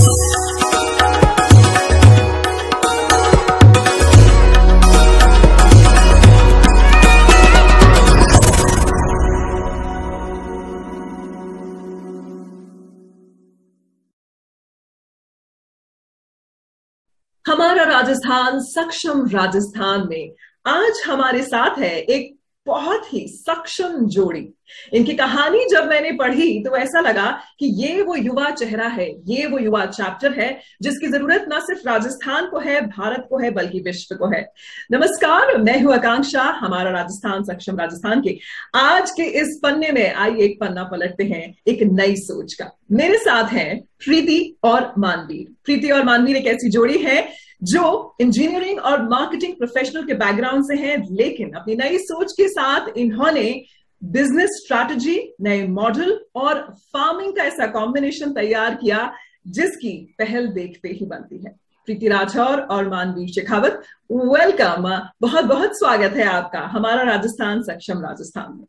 हमारा राजस्थान सक्षम राजस्थान में आज हमारे साथ है एक बहुत ही सक्षम जोड़ी। इनकी कहानी जब मैंने पढ़ी तो ऐसा लगा कि ये वो युवा चेहरा है, ये वो युवा चैप्टर है जिसकी जरूरत ना सिर्फ राजस्थान को है, भारत को है, बल्कि विश्व को है। नमस्कार, मैं हूं आकांक्षा, हमारा राजस्थान सक्षम राजस्थान के आज के इस पन्ने में आइए एक पन्ना पलटते हैं एक नई सोच का। मेरे साथ हैं प्रीति और मानवीर। प्रीति और मानवीर एक ऐसी जोड़ी है जो इंजीनियरिंग और मार्केटिंग प्रोफेशनल के बैकग्राउंड से हैं, लेकिन अपनी नई सोच के साथ इन्होंने बिजनेस स्ट्रैटेजी, नए मॉडल और फार्मिंग का ऐसा कॉम्बिनेशन तैयार किया जिसकी पहल देखते ही बनती है। प्रीति राठौर और मानवीर शेखावत, वेलकम, बहुत बहुत स्वागत है आपका हमारा राजस्थान सक्षम राजस्थान में।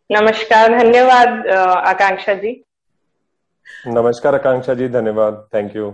नमस्कार, धन्यवाद आकांक्षा जी। नमस्कार आकांक्षा जी, धन्यवाद, थैंक यू।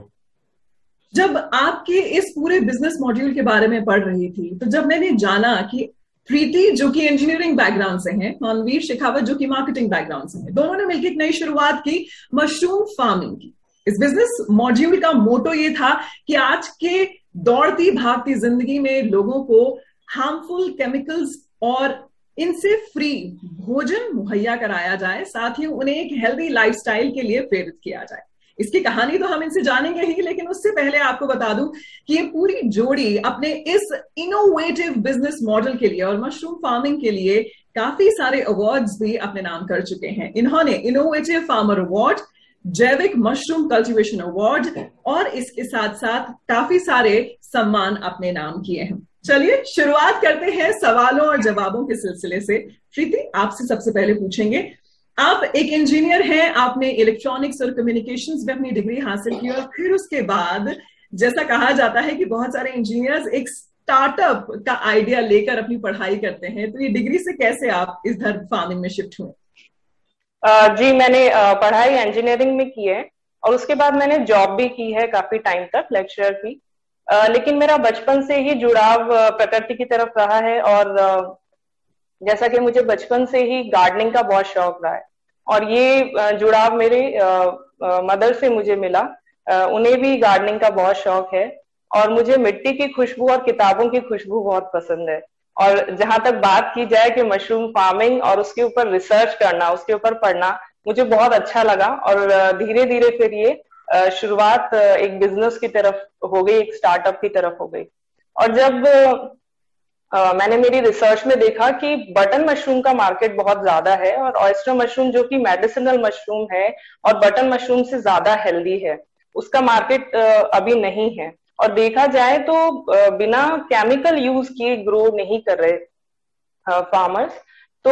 जब आपके इस पूरे बिजनेस मॉड्यूल के बारे में पढ़ रही थी तो जब मैंने जाना कि प्रीति जो कि इंजीनियरिंग बैकग्राउंड से हैं, मानवीर शेखावत जो कि मार्केटिंग बैकग्राउंड से हैं, दोनों ने मिलकर एक नई शुरुआत की, मशरूम फार्मिंग की। इस बिजनेस मॉड्यूल का मोटो ये था कि आज के दौड़ती भागती जिंदगी में लोगों को हार्मफुल केमिकल्स और इनसे फ्री भोजन मुहैया कराया जाए, साथ ही उन्हें एक हेल्दी लाइफस्टाइल के लिए प्रेरित किया जाए। इसकी कहानी तो हम इनसे जानेंगे ही, लेकिन उससे पहले आपको बता दूं कि ये पूरी जोड़ी अपने इस इनोवेटिव बिजनेस मॉडल के लिए और मशरूम फार्मिंग के लिए काफी सारे अवार्ड्स भी अपने नाम कर चुके हैं। इन्होंने इनोवेटिव फार्मर अवार्ड, जैविक मशरूम कल्टीवेशन अवार्ड और इसके साथ साथ काफी सारे सम्मान अपने नाम किए हैं। चलिए शुरुआत करते हैं सवालों और जवाबों के सिलसिले से। प्रीति, आपसे सबसे पहले पूछेंगे, आप एक इंजीनियर हैं, आपने इलेक्ट्रॉनिक्स और कम्युनिकेशंस में अपनी डिग्री हासिल की और फिर उसके बाद जैसा कहा जाता है कि बहुत सारे इंजीनियर्स एक स्टार्टअप का आइडिया लेकर अपनी पढ़ाई करते हैं, तो ये डिग्री से कैसे आप इस धर्म फार्मिंग में शिफ्ट हुए? जी, मैंने पढ़ाई इंजीनियरिंग में की है और उसके बाद मैंने जॉब भी की है काफी टाइम तक, लेक्चरर की। लेकिन मेरा बचपन से ही जुड़ाव प्रकृति की तरफ रहा है और जैसा कि मुझे बचपन से ही गार्डनिंग का बहुत शौक रहा है और ये जुड़ाव मेरे मदर से मुझे मिला। उन्हें भी गार्डनिंग का बहुत शौक है और मुझे मिट्टी की खुशबू और किताबों की खुशबू बहुत पसंद है। और जहां तक बात की जाए कि मशरूम फार्मिंग और उसके ऊपर रिसर्च करना, उसके ऊपर पढ़ना मुझे बहुत अच्छा लगा और धीरे धीरे फिर ये शुरुआत एक बिजनेस की तरफ हो गई, एक स्टार्टअप की तरफ हो गई। और जब मैंने मेरी रिसर्च में देखा कि बटन मशरूम का मार्केट बहुत ज्यादा है और ऑयस्टर मशरूम जो कि मेडिसिनल मशरूम है और बटन मशरूम से ज्यादा हेल्दी है, उसका मार्केट अभी नहीं है। और देखा जाए तो बिना केमिकल यूज किए ग्रो नहीं कर रहे फार्मर्स। तो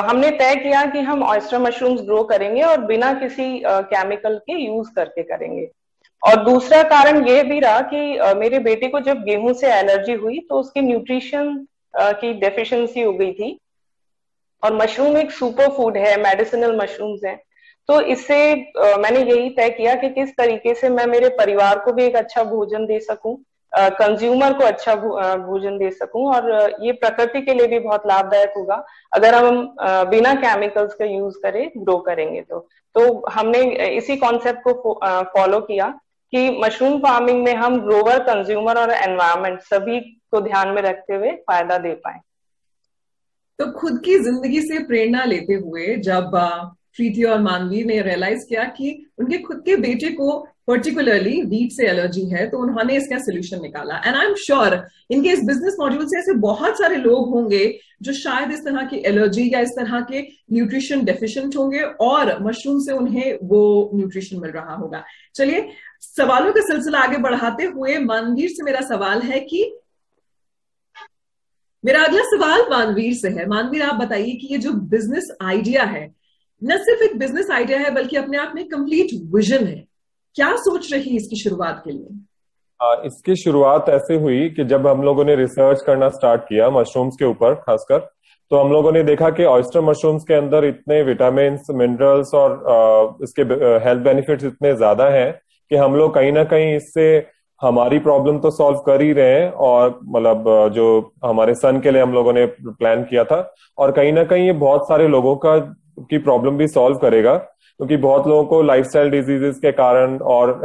हमने तय किया कि हम ऑयस्टर मशरूम्स ग्रो करेंगे और बिना किसी केमिकल के यूज करके करेंगे। और दूसरा कारण ये भी रहा कि मेरे बेटे को जब गेहूं से एलर्जी हुई तो उसकी न्यूट्रिशन की डेफिशिएंसी हो गई थी और मशरूम एक सुपर फूड है, मेडिसिनल मशरूम्स हैं। तो इससे मैंने यही तय किया कि किस तरीके से मैं मेरे परिवार को भी एक अच्छा भोजन दे सकूं, कंज्यूमर को अच्छा भोजन दे सकूं और ये प्रकृति के लिए भी बहुत लाभदायक होगा अगर हम बिना केमिकल्स का यूज करें, ग्रो करेंगे तो हमने इसी कॉन्सेप्ट को फॉलो किया कि मशरूम फार्मिंग में हम ग्रोवर, कंज्यूमर और एनवायरनमेंट सभी को ध्यान में रखते हुए फायदा दे पाए। तो खुद की जिंदगी से प्रेरणा लेते हुए जब प्रीति और मानवीर ने रियलाइज किया कि उनके खुद के बेटे को पर्टिकुलरली वीट से एलर्जी है, तो उन्होंने इसका सोल्यूशन निकाला। एंड आई एम श्योर इनके इस बिजनेस मॉड्यूल से ऐसे बहुत सारे लोग होंगे जो शायद इस तरह की एलर्जी या इस तरह के न्यूट्रिशन डेफिशिएंट होंगे और मशरूम से उन्हें वो न्यूट्रिशन मिल रहा होगा। चलिए सवालों का सिलसिला आगे बढ़ाते हुए मानवीर से मेरा सवाल है कि मेरा अगला सवाल मानवीर से है। मानवीर, आप बताइए कि ये जो बिजनेस आइडिया है न सिर्फ एक बिजनेस आइडिया है बल्कि अपने आप में कंप्लीट विजन है, क्या सोच रही इसकी शुरुआत के लिए? इसकी शुरुआत ऐसे हुई कि जब हम लोगों ने रिसर्च करना स्टार्ट किया मशरूम्स के ऊपर खासकर, तो हम लोगों ने देखा कि ऑयस्टर मशरूम्स के अंदर इतने विटामिन, मिनरल्स और इसके हेल्थ बेनिफिट्स इतने ज्यादा हैं कि हम लोग कहीं ना कहीं इससे हमारी प्रॉब्लम तो सॉल्व कर ही रहे हैं, और मतलब जो हमारे सन के लिए हम लोगों ने प्लान किया था, और कहीं ना कहीं ये बहुत सारे लोगों की प्रॉब्लम भी सॉल्व करेगा, क्योंकि बहुत लोगों को लाइफस्टाइल डिजीजेस के कारण और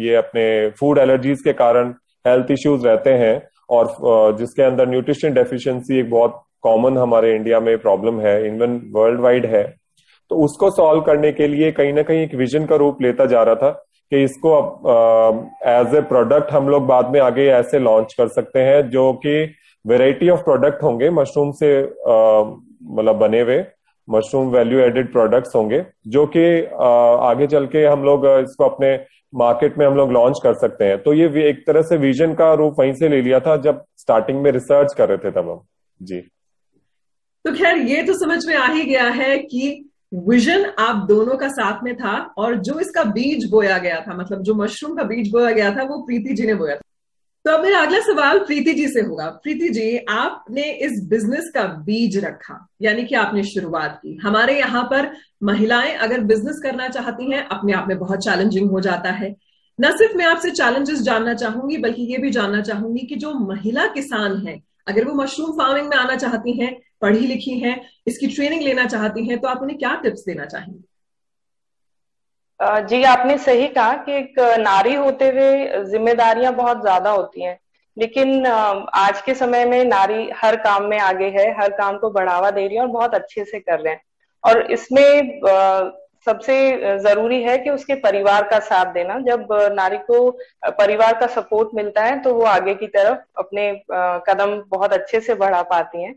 ये अपने फूड एलर्जीज के कारण हेल्थ इश्यूज रहते हैं, और जिसके अंदर न्यूट्रिशन डेफिशिएंसी एक बहुत कॉमन हमारे इंडिया में प्रॉब्लम है, इवन वर्ल्ड वाइड है। तो उसको सॉल्व करने के लिए कहीं ना कहीं एक विजन का रूप लेता जा रहा था कि इसको एज ए प्रोडक्ट हम लोग बाद में आगे ऐसे लॉन्च कर सकते हैं, जो कि वेराइटी ऑफ प्रोडक्ट होंगे मशरूम से मतलब बने हुए मशरूम वैल्यू एडेड प्रोडक्ट्स होंगे, जो कि आगे चल के हम लोग इसको अपने मार्केट में हम लोग लॉन्च कर सकते हैं। तो ये एक तरह से विजन का रूप वहीं से ले लिया था जब स्टार्टिंग में रिसर्च कर रहे थे तब हम। जी, तो खैर ये तो समझ में आ ही गया है कि विजन आप दोनों का साथ में था, और जो इसका बीज बोया गया था, मतलब जो मशरूम का बीज बोया गया था, वो प्रीति जी ने बोया था। तो अब मेरा अगला सवाल प्रीति जी से होगा। प्रीति जी, आपने इस बिजनेस का बीज रखा, यानी कि आपने शुरुआत की। हमारे यहाँ पर महिलाएं अगर बिजनेस करना चाहती हैं, अपने आप में बहुत चैलेंजिंग हो जाता है। न सिर्फ मैं आपसे चैलेंजेस जानना चाहूंगी, बल्कि ये भी जानना चाहूंगी कि जो महिला किसान हैं, अगर वो मशरूम फार्मिंग में आना चाहती हैं, पढ़ी लिखी हैं, इसकी ट्रेनिंग लेना चाहती हैं, तो आप उन्हें क्या टिप्स देना चाहेंगे? जी, आपने सही कहा कि एक नारी होते हुए जिम्मेदारियां बहुत ज्यादा होती हैं, लेकिन आज के समय में नारी हर काम में आगे है, हर काम को बढ़ावा दे रही है और बहुत अच्छे से कर रहे हैं। और इसमें सबसे जरूरी है कि उसके परिवार का साथ देना। जब नारी को परिवार का सपोर्ट मिलता है तो वो आगे की तरफ अपने कदम बहुत अच्छे से बढ़ा पाती हैं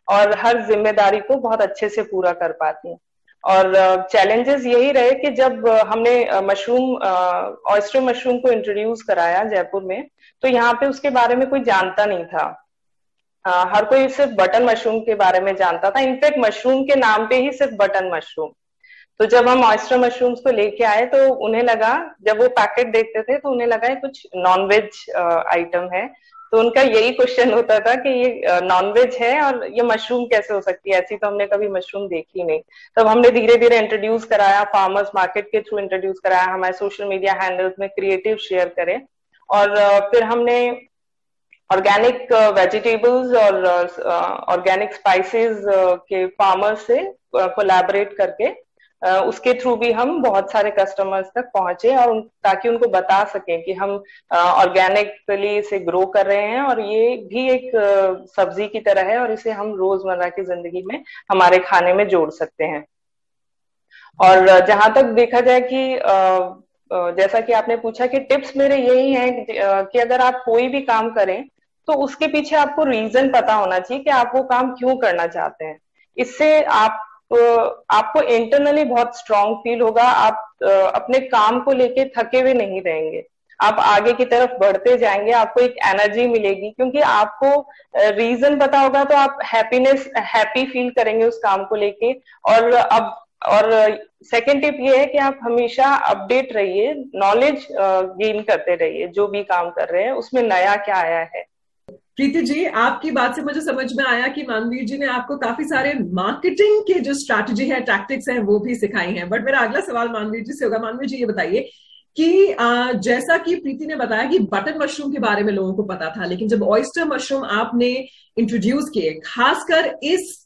और हर जिम्मेदारी को बहुत अच्छे से पूरा कर पाती हैं। और चैलेंजेस यही रहे कि जब हमने ऑयस्टर मशरूम को इंट्रोड्यूस कराया जयपुर में, तो यहाँ पे उसके बारे में कोई जानता नहीं था। हर कोई सिर्फ बटन मशरूम के बारे में जानता था, इनफैक्ट मशरूम के नाम पे ही सिर्फ बटन मशरूम। तो जब हम ऑयस्टर मशरूम्स को लेके आए तो उन्हें लगा, जब वो पैकेट देखते थे तो उन्हें लगा ये कुछ नॉनवेज आइटम है। तो उनका यही क्वेश्चन होता था कि ये नॉनवेज है और ये मशरूम कैसे हो सकती है, ऐसी तो हमने कभी मशरूम देखी नहीं। तब हमने धीरे धीरे इंट्रोड्यूस कराया, फार्मर्स मार्केट के थ्रू इंट्रोड्यूस कराया, हमारे सोशल मीडिया हैंडल्स में क्रिएटिव शेयर करे, और फिर हमने ऑर्गेनिक वेजिटेबल्स और ऑर्गेनिक स्पाइसेस के फार्मर्स से कोलैबोरेट करके उसके थ्रू भी हम बहुत सारे कस्टमर्स तक पहुंचे, और ताकि उनको बता सकें कि हम ऑर्गेनिकली इसे ग्रो कर रहे हैं और ये भी एक सब्जी की तरह है और इसे हम रोजमर्रा की जिंदगी में हमारे खाने में जोड़ सकते हैं। और जहां तक देखा जाए कि जैसा कि आपने पूछा कि टिप्स मेरे यही हैं कि अगर आप कोई भी काम करें तो उसके पीछे आपको रीजन पता होना चाहिए कि आप वो काम क्यों करना चाहते हैं। इससे आपको इंटरनली बहुत स्ट्रांग फील होगा, आप अपने काम को लेके थके हुए नहीं रहेंगे, आप आगे की तरफ बढ़ते जाएंगे, आपको एक एनर्जी मिलेगी, क्योंकि आपको रीजन पता होगा तो आप हैप्पी फील करेंगे उस काम को लेके। और सेकंड टिप ये है कि आप हमेशा अपडेट रहिए, नॉलेज गेन करते रहिए, जो भी काम कर रहे हैं उसमें नया क्या आया है। प्रीति जी, आपकी बात से मुझे समझ में आया कि मानवीर जी ने आपको काफी सारे मार्केटिंग के जो स्ट्रैटेजी है, टैक्टिक्स हैं, वो भी सिखाई हैं। बट मेरा अगला सवाल मानवीर जी से होगा। मानवीर जी, ये बताइए कि जैसा कि प्रीति ने बताया कि बटन मशरूम के बारे में लोगों को पता था, लेकिन जब ऑयस्टर मशरूम आपने इंट्रोड्यूस किए, खासकर इस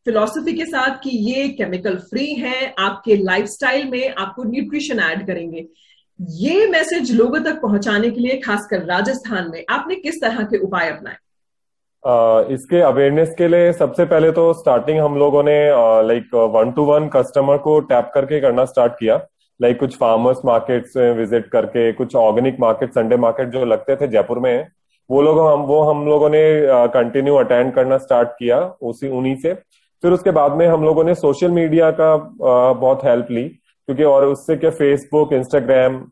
फिलॉसफी के साथ कि ये केमिकल फ्री है, आपके लाइफस्टाइल में आपको न्यूट्रिशन ऐड करेंगे, ये मैसेज लोगों तक पहुंचाने के लिए खासकर राजस्थान में आपने किस तरह के उपाय अपनाए? इसके अवेयरनेस के लिए सबसे पहले तो स्टार्टिंग हम लोगों ने लाइक 1-to-1 कस्टमर को टैप करके करना स्टार्ट किया। लाइक कुछ फार्मर्स मार्केट्स विजिट करके, कुछ ऑर्गेनिक मार्केट, संडे मार्केट जो लगते थे जयपुर में, वो हम लोगों ने कंटिन्यू अटेंड करना स्टार्ट किया उन्हीं से। फिर उसके बाद में हम लोगों ने सोशल मीडिया का बहुत हेल्प ली, क्योंकि और उससे क्या फेसबुक, इंस्टाग्राम,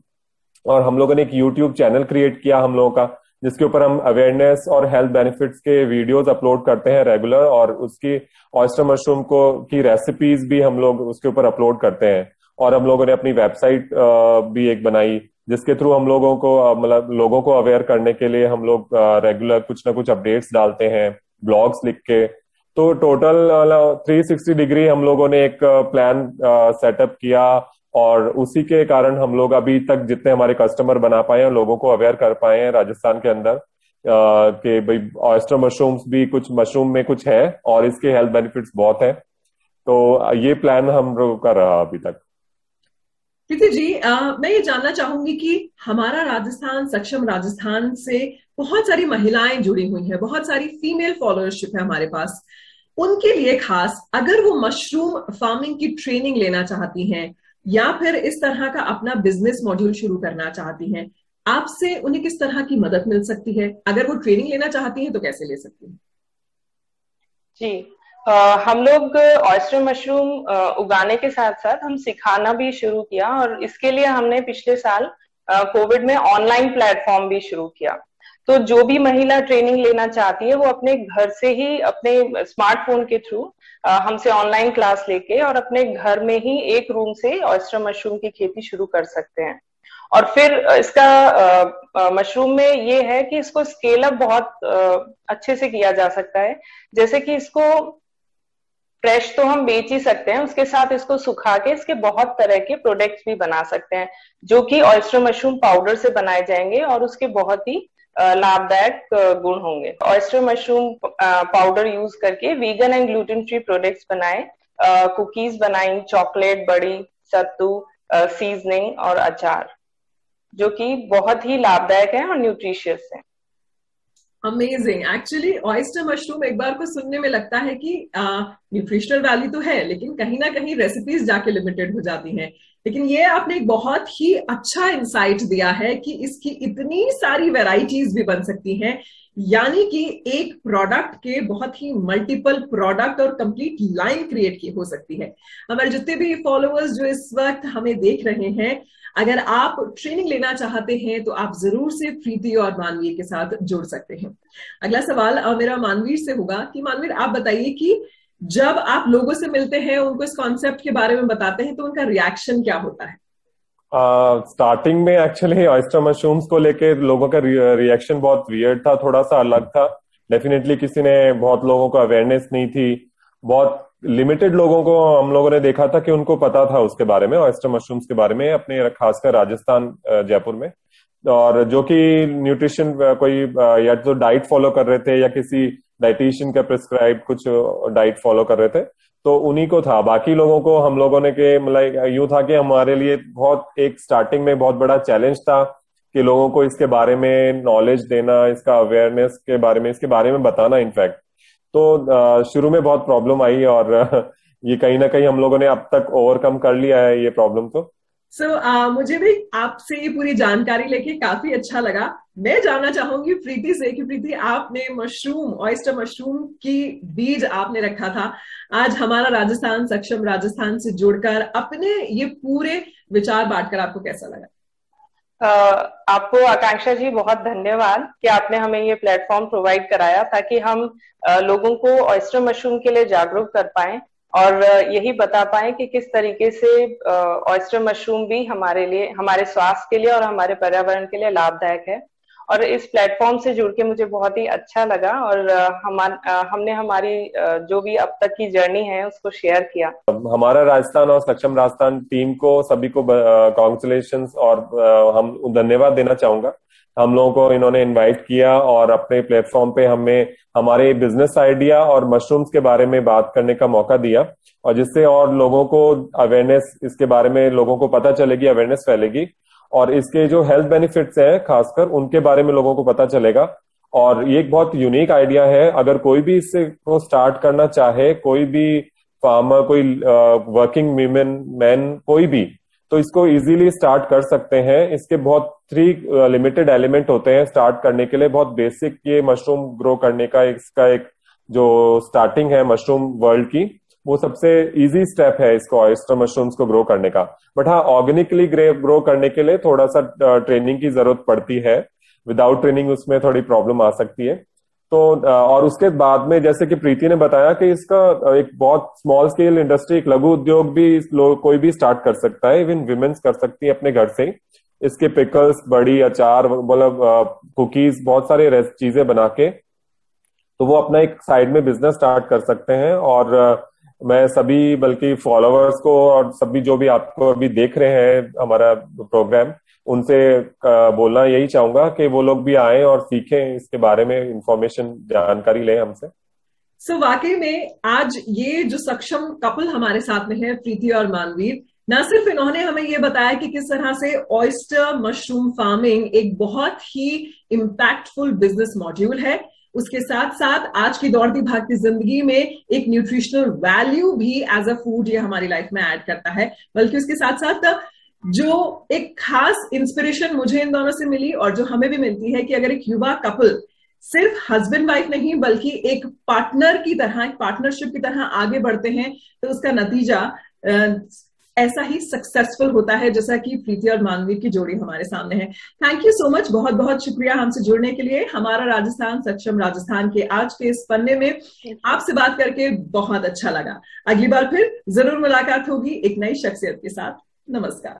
और हम लोगों ने एक यूट्यूब चैनल क्रिएट किया हम लोगों का, जिसके ऊपर हम अवेयरनेस और हेल्थ बेनिफिट्स के वीडियोस अपलोड करते हैं रेगुलर, और उसकी ऑयस्टर मशरूम की रेसिपीज भी हम लोग उसके ऊपर अपलोड करते हैं। और हम लोगों ने अपनी वेबसाइट भी एक बनाई, जिसके थ्रू हम लोगों को मतलब लोगों को अवेयर करने के लिए हम लोग रेगुलर कुछ ना कुछ अपडेट्स डालते हैं, ब्लॉग्स लिख के। तो टोटल 360 डिग्री हम लोगों ने एक प्लान सेटअप किया, और उसी के कारण हम लोग अभी तक जितने हमारे कस्टमर बना पाए हैं, लोगों को अवेयर कर पाए हैं राजस्थान के अंदर कि भाई ऑयस्टर मशरूम्स भी कुछ मशरूम में कुछ है और इसके हेल्थ बेनिफिट्स बहुत है। तो ये प्लान हम लोग कर रहा अभी तक। प्रीति जी, मैं ये जानना चाहूंगी कि हमारा राजस्थान सक्षम राजस्थान से बहुत सारी महिलाएं जुड़ी हुई हैं, बहुत सारी फीमेल फॉलोअरशिप है हमारे पास। उनके लिए खास अगर वो मशरूम फार्मिंग की ट्रेनिंग लेना चाहती हैं या फिर इस तरह का अपना बिजनेस मॉड्यूल शुरू करना चाहती हैं, आपसे उन्हें किस तरह की मदद मिल सकती है? अगर वो ट्रेनिंग लेना चाहती हैं तो कैसे ले सकती हैं? जी, हम लोग ऑयस्टर मशरूम उगाने के साथ साथ हम सिखाना भी शुरू किया, और इसके लिए हमने पिछले साल कोविड में ऑनलाइन प्लेटफॉर्म भी शुरू किया। तो जो भी महिला ट्रेनिंग लेना चाहती है वो अपने घर से ही अपने स्मार्टफोन के थ्रू हमसे ऑनलाइन क्लास लेके और अपने घर में ही एक रूम से ऑयस्टर मशरूम की खेती शुरू कर सकते हैं। और फिर इसका मशरूम में ये है कि इसको स्केल अप बहुत अच्छे से किया जा सकता है। जैसे कि इसको फ्रेश तो हम बेच ही सकते हैं, उसके साथ इसको सुखा के इसके बहुत तरह के प्रोडक्ट्स भी बना सकते हैं जो कि ऑयस्टर मशरूम पाउडर से बनाए जाएंगे और उसके बहुत ही लाभदायक गुण होंगे। ऑयस्टर मशरूम पाउडर यूज करके vegan and gluten free products बनाए, कुकीज बनाई, चॉकलेट, बड़ी, सत्तू, सीजनिंग और अचार, जो कि बहुत ही लाभदायक है और न्यूट्रिशियस है। अमेजिंग। एक्चुअली ऑयस्टर मशरूम एक बार को सुनने में लगता है कि न्यूट्रिशनल वैल्यू तो है, लेकिन कहीं ना कहीं रेसिपीज जाके लिमिटेड हो जाती हैं। लेकिन ये आपने एक बहुत ही अच्छा इंसाइट दिया है कि इसकी इतनी सारी वैरायटीज भी बन सकती हैं, यानी कि एक प्रोडक्ट के बहुत ही मल्टीपल प्रोडक्ट और कंप्लीट लाइन क्रिएट की हो सकती है। हमारे जितने भी फॉलोअर्स जो इस वक्त हमें देख रहे हैं, अगर आप ट्रेनिंग लेना चाहते हैं तो आप जरूर से प्रीति और मानवीर के साथ जुड़ सकते हैं। अगला सवाल मेरा मानवीर से होगा कि मानवीर, आप बताइए कि जब आप लोगों से मिलते हैं, उनको इस कॉन्सेप्ट के बारे में बताते हैं, तो उनका रिएक्शन क्या होता है? स्टार्टिंग में एक्चुअली ऑयस्टर मशरूम्स को लेके लोगों का रिएक्शन बहुत वियर्ड था, थोड़ा सा अलग था। डेफिनेटली किसी ने, बहुत लोगों को अवेयरनेस नहीं थी, बहुत लिमिटेड लोगों को हम लोगों ने देखा था कि उनको पता था उसके बारे में, ऑयस्टर मशरूम्स के बारे में, अपने खासकर राजस्थान जयपुर में, और जो कि न्यूट्रिशन कोई या तो डाइट फॉलो कर रहे थे या किसी डाइटिशियन का प्रिस्क्राइब कुछ डाइट फॉलो कर रहे थे, तो उन्हीं को था। बाकी लोगों को हम लोगों ने के मतलब यूं था कि हमारे लिए बहुत एक स्टार्टिंग में बहुत बड़ा चैलेंज था कि लोगों को इसके बारे में नॉलेज देना, इसका अवेयरनेस के बारे में, इसके बारे में बताना। इनफैक्ट तो शुरू में बहुत प्रॉब्लम आई और ये कहीं ना कहीं हम लोगों ने अब तक ओवरकम कर लिया है ये प्रॉब्लम। तो मुझे भी आपसे ये पूरी जानकारी लेके काफी अच्छा लगा। मैं जानना चाहूंगी प्रीति से कि प्रीति, आपने मशरूम, ऑयस्टर मशरूम की बीज आपने रखा था, आज हमारा राजस्थान सक्षम राजस्थान से जुड़कर अपने ये पूरे विचार बांटकर आपको कैसा लगा? आपको आकांक्षा जी बहुत धन्यवाद कि आपने हमें ये प्लेटफॉर्म प्रोवाइड कराया ताकि हम लोगों को ऑयस्टर मशरूम के लिए जागरूक कर पाएं और यही बता पाएं कि किस तरीके से ऑयस्टर मशरूम भी हमारे लिए, हमारे स्वास्थ्य के लिए और हमारे पर्यावरण के लिए लाभदायक है। और इस प्लेटफॉर्म से जुड़ के मुझे बहुत ही अच्छा लगा और हमने हमारी जो भी अब तक की जर्नी है उसको शेयर किया। हमारा राजस्थान और सक्षम राजस्थान टीम को, सभी को कांग्रेचुलेशंस और हम धन्यवाद देना चाहूंगा। हम लोगों को इन्होंने इनवाइट किया और अपने प्लेटफॉर्म पे हमें हमारे बिजनेस आइडिया और मशरूम्स के बारे में बात करने का मौका दिया, और जिससे और लोगों को अवेयरनेस, इसके बारे में लोगों को पता चलेगी, अवेयरनेस फैलेगी, और इसके जो हेल्थ बेनिफिट्स हैं खासकर उनके बारे में लोगों को पता चलेगा। और ये एक बहुत यूनिक आइडिया है। अगर कोई भी इससे को स्टार्ट करना चाहे, कोई भी फार्मर, कोई वर्किंग वीमेन, मैन, कोई भी, तो इसको इजीली स्टार्ट कर सकते हैं। इसके बहुत 3 लिमिटेड एलिमेंट होते हैं स्टार्ट करने के लिए। बहुत बेसिक ये मशरूम ग्रो करने का इसका एक जो स्टार्टिंग है मशरूम वर्ल्ड की, वो सबसे इजी स्टेप है इसको, ऑयस्टर मशरूम्स को ग्रो करने का। बट हाँ, ऑर्गेनिकली ग्रो करने के लिए थोड़ा सा ट्रेनिंग की जरूरत पड़ती है। विदाउट ट्रेनिंग उसमें थोड़ी प्रॉब्लम आ सकती है। तो और उसके बाद में, जैसे कि प्रीति ने बताया कि इसका एक बहुत स्मॉल स्केल इंडस्ट्री, एक लघु उद्योग भी कोई भी स्टार्ट कर सकता है। इवन विमेन्स कर सकती है अपने घर से। इसके पिकल्स, बड़ी, अचार, मतलब कुकीज, बहुत सारे चीजें बना के तो वो अपना एक साइड में बिजनेस स्टार्ट कर सकते हैं। और मैं सभी बल्कि फॉलोअर्स को और सभी जो भी आपको अभी देख रहे हैं हमारा प्रोग्राम, उनसे बोलना यही चाहूंगा कि वो लोग भी आए और सीखें इसके बारे में, इंफॉर्मेशन जानकारी लें हमसे। वाकई में आज ये जो सक्षम कपल हमारे साथ में है, प्रीति और मानवीर, न सिर्फ इन्होंने हमें ये बताया कि किस तरह से ऑयस्टर मशरूम फार्मिंग एक बहुत ही इम्पैक्टफुल बिजनेस मॉड्यूल है, उसके साथ साथ आज की दौड़ती भागती जिंदगी में एक न्यूट्रिशनल वैल्यू भी एज अ फूड ये हमारी लाइफ में ऐड करता है, बल्कि उसके साथ साथ जो एक खास इंस्पिरेशन मुझे इन दोनों से मिली और जो हमें भी मिलती है कि अगर एक युवा कपल सिर्फ हस्बैंड वाइफ नहीं बल्कि एक पार्टनर की तरह, एक पार्टनरशिप की तरह आगे बढ़ते हैं तो उसका नतीजा ऐसा ही सक्सेसफुल होता है जैसा कि प्रीति और मानवीर की जोड़ी हमारे सामने है। थैंक यू सो मच, बहुत बहुत शुक्रिया हमसे जुड़ने के लिए। हमारा राजस्थान सक्षम राजस्थान के आज के इस पन्ने में आपसे बात करके बहुत अच्छा लगा। अगली बार फिर जरूर मुलाकात होगी एक नई शख्सियत के साथ। नमस्कार।